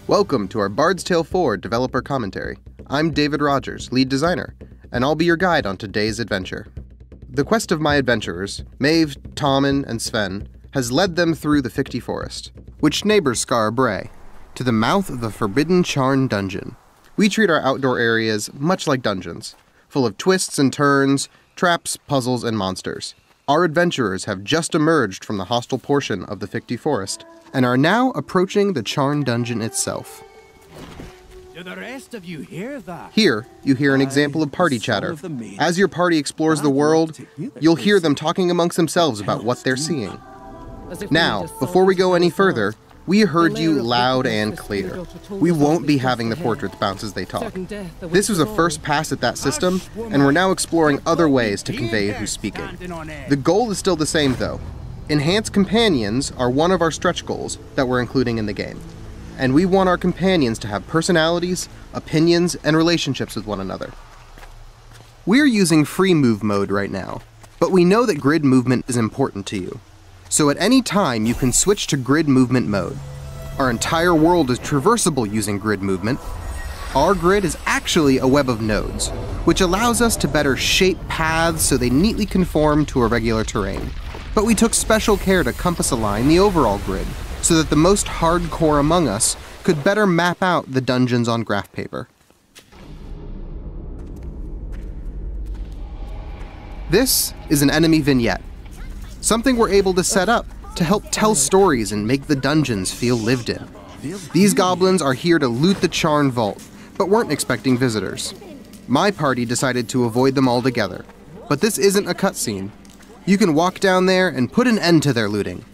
Welcome to our Bard's Tale 4 developer commentary. I'm David Rogers, lead designer, and I'll be your guide on today's adventure. The quest of my adventurers, Maeve, Tommen, and Sven, has led them through the Ficti Forest, which neighbors Skara Brae, to the mouth of the forbidden Charn Dungeon. We treat our outdoor areas much like dungeons, full of twists and turns, traps, puzzles, and monsters. Our adventurers have just emerged from the hostile portion of the Ficti Forest, and are now approaching the Charn Dungeon itself. Do the rest of you hear that? Here, you hear an example of party chatter. As your party explores the world, you'll hear them talking amongst themselves about what they're seeing. Now, before we go any further, we heard you loud and clear. We won't be having the portraits bounce as they talk. This was a first pass at that system, and we're now exploring other ways to convey who's speaking. The goal is still the same though. Enhanced companions are one of our stretch goals that we're including in the game. And we want our companions to have personalities, opinions, and relationships with one another. We're using free move mode right now, but we know that grid movement is important to you. So at any time you can switch to grid movement mode. Our entire world is traversable using grid movement. Our grid is actually a web of nodes, which allows us to better shape paths so they neatly conform to irregular terrain. But we took special care to compass align the overall grid, so that the most hardcore among us could better map out the dungeons on graph paper. This is an enemy vignette, something we're able to set up to help tell stories and make the dungeons feel lived in. These goblins are here to loot the Charn Vault, but weren't expecting visitors. My party decided to avoid them altogether, but this isn't a cutscene. You can walk down there and put an end to their looting.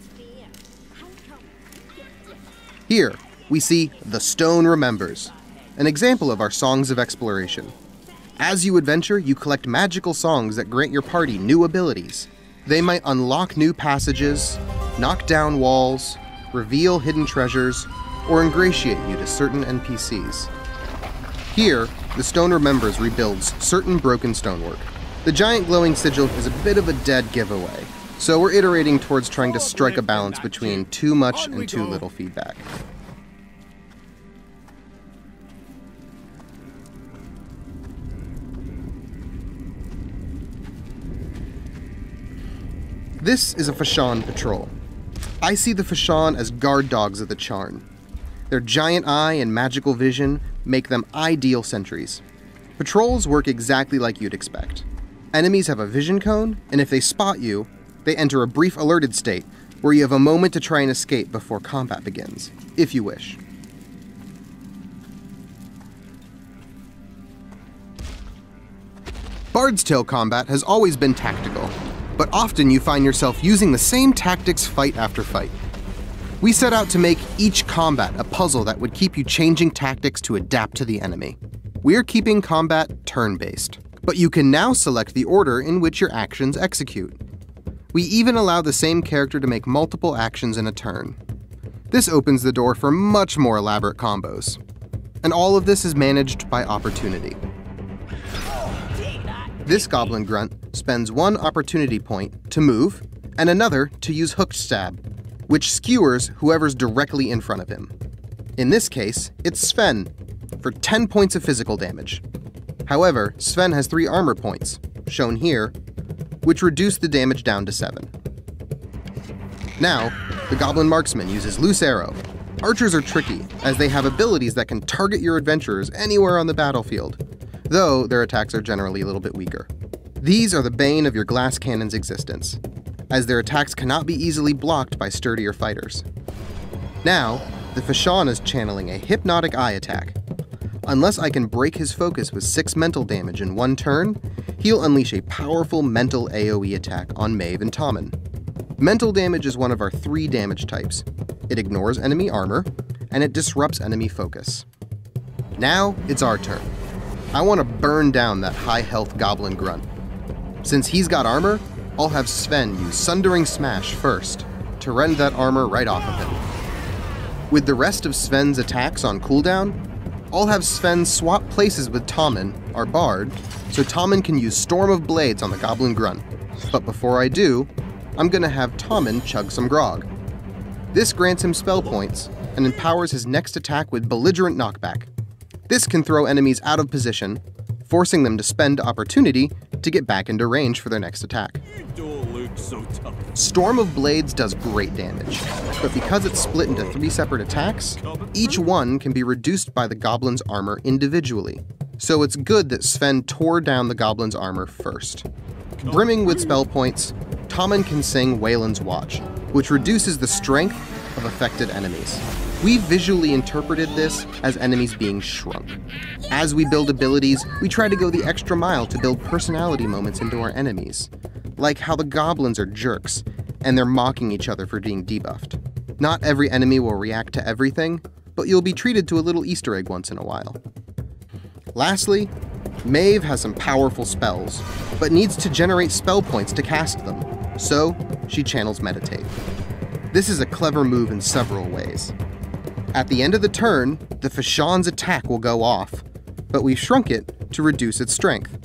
Here, we see The Stone Remembers, an example of our songs of exploration. As you adventure, you collect magical songs that grant your party new abilities. They might unlock new passages, knock down walls, reveal hidden treasures, or ingratiate you to certain NPCs. Here, The Stone Remembers rebuilds certain broken stonework. The giant glowing sigil is a bit of a dead giveaway, so we're iterating towards trying to strike a balance between too much and too little feedback. This is a Fashan patrol. I see the Fashan as guard dogs of the Charn. Their giant eye and magical vision make them ideal sentries. Patrols work exactly like you'd expect. Enemies have a vision cone, and if they spot you, they enter a brief alerted state where you have a moment to try and escape before combat begins, if you wish. Bard's Tale combat has always been tactical, but often you find yourself using the same tactics fight after fight. We set out to make each combat a puzzle that would keep you changing tactics to adapt to the enemy. We're keeping combat turn-based, but you can now select the order in which your actions execute. We even allow the same character to make multiple actions in a turn. This opens the door for much more elaborate combos. And all of this is managed by opportunity. This goblin grunt spends one opportunity point to move, and another to use hooked stab, which skewers whoever's directly in front of him. In this case, it's Sven, for 10 points of physical damage. However, Sven has 3 armor points, shown here, which reduce the damage down to 7. Now, the Goblin Marksman uses Loose Arrow. Archers are tricky, as they have abilities that can target your adventurers anywhere on the battlefield, though their attacks are generally a little bit weaker. These are the bane of your glass cannon's existence, as their attacks cannot be easily blocked by sturdier fighters. Now, the Fashan is channeling a Hypnotic Eye attack. Unless I can break his focus with 6 mental damage in one turn, he'll unleash a powerful mental AoE attack on Maeve and Tommen. Mental damage is one of our 3 damage types. It ignores enemy armor, and it disrupts enemy focus. Now, it's our turn. I want to burn down that high-health goblin grunt. Since he's got armor, I'll have Sven use Sundering Smash first, to rend that armor right off of him. With the rest of Sven's attacks on cooldown, I'll have Sven swap places with Tommen, our bard, so Tommen can use Storm of Blades on the Goblin Grunt. But before I do, I'm gonna have Tommen chug some grog. This grants him spell points and empowers his next attack with belligerent knockback. This can throw enemies out of position, forcing them to spend opportunity to get back into range for their next attack. Storm of Blades does great damage, but because it's split into 3 separate attacks, each one can be reduced by the goblin's armor individually. So it's good that Sven tore down the goblin's armor first. Brimming with spell points, Tommen can sing Wayland's Watch, which reduces the strength of affected enemies. We visually interpreted this as enemies being shrunk. As we build abilities, we try to go the extra mile to build personality moments into our enemies. Like how the goblins are jerks, and they're mocking each other for being debuffed. Not every enemy will react to everything, but you'll be treated to a little Easter egg once in a while. Lastly, Maeve has some powerful spells, but needs to generate spell points to cast them, so she channels Meditate. This is a clever move in several ways. At the end of the turn, the Fashan's attack will go off, but we've shrunk it to reduce its strength.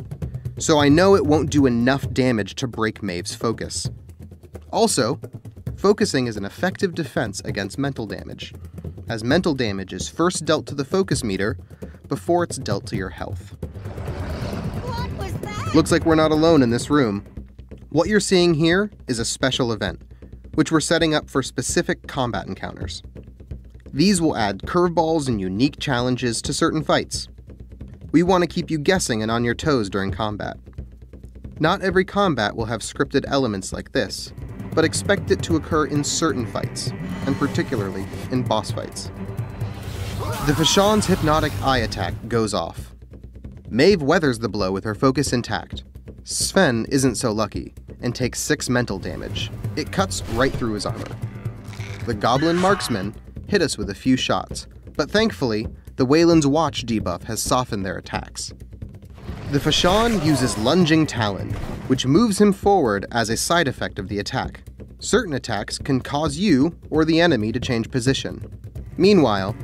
So I know it won't do enough damage to break Maeve's focus. Also, focusing is an effective defense against mental damage, as mental damage is first dealt to the focus meter before it's dealt to your health. What was that? Looks like we're not alone in this room. What you're seeing here is a special event, which we're setting up for specific combat encounters. These will add curveballs and unique challenges to certain fights. We want to keep you guessing and on your toes during combat. Not every combat will have scripted elements like this, but expect it to occur in certain fights, and particularly in boss fights. The Fashan's hypnotic eye attack goes off. Maeve weathers the blow with her focus intact. Sven isn't so lucky, and takes 6 mental damage. It cuts right through his armor. The Goblin Marksman hit us with a few shots, but thankfully, the Wayland's Watch debuff has softened their attacks. The Fashan uses Lunging Talon, which moves him forward as a side effect of the attack. Certain attacks can cause you or the enemy to change position. Meanwhile,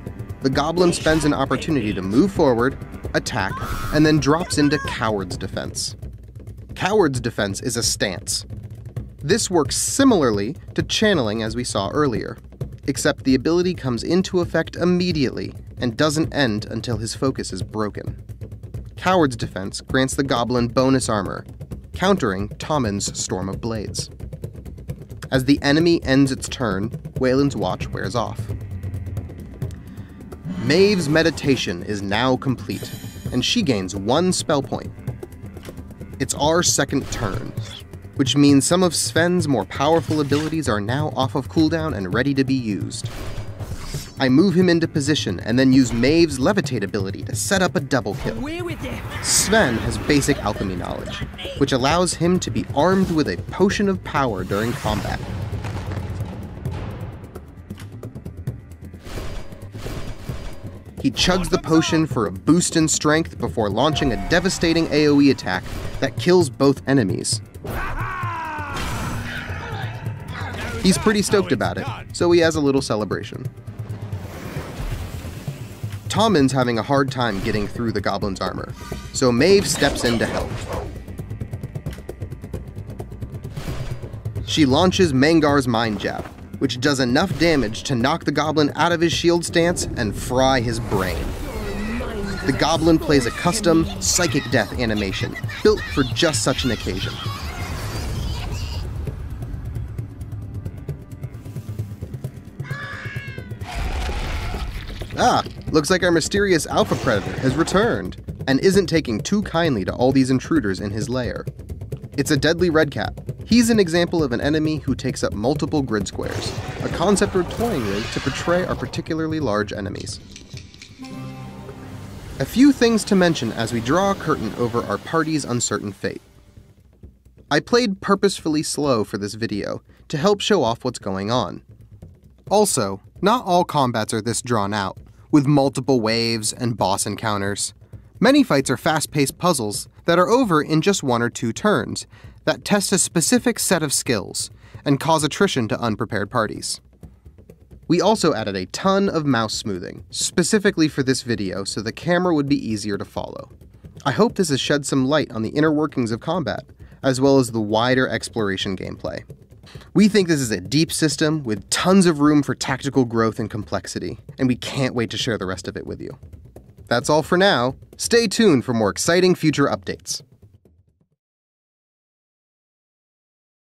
the Goblin spends an opportunity to move forward, attack, and then drops into Coward's Defense. Coward's Defense is a stance. This works similarly to channeling as we saw earlier, except the ability comes into effect immediately and doesn't end until his focus is broken. Coward's Defense grants the Goblin bonus armor, countering Tommen's Storm of Blades. As the enemy ends its turn, Wayland's Watch wears off. Maeve's meditation is now complete, and she gains 1 spell point. It's our second turn, which means some of Sven's more powerful abilities are now off of cooldown and ready to be used. I move him into position and then use Maeve's levitate ability to set up a double kill. Sven has basic alchemy knowledge, which allows him to be armed with a potion of power during combat. He chugs the potion for a boost in strength before launching a devastating AoE attack that kills both enemies. He's pretty stoked about it, so he has a little celebration. Tommen's having a hard time getting through the Goblin's armor, so Maeve steps in to help. She launches Mangar's Mind Jab, which does enough damage to knock the Goblin out of his shield stance and fry his brain. The Goblin plays a custom Psychic Death animation, built for just such an occasion. Ah, looks like our mysterious Alpha Predator has returned, and isn't taking too kindly to all these intruders in his lair. It's a deadly redcap. He's an example of an enemy who takes up multiple grid squares, a concept we're toying with to portray our particularly large enemies. A few things to mention as we draw a curtain over our party's uncertain fate. I played purposefully slow for this video to help show off what's going on. Also, not all combats are this drawn out, with multiple waves and boss encounters. Many fights are fast-paced puzzles that are over in just 1 or 2 turns, that test a specific set of skills and cause attrition to unprepared parties. We also added a ton of mouse smoothing, specifically for this video so the camera would be easier to follow. I hope this has shed some light on the inner workings of combat, as well as the wider exploration gameplay. We think this is a deep system with tons of room for tactical growth and complexity, and we can't wait to share the rest of it with you. That's all for now. Stay tuned for more exciting future updates.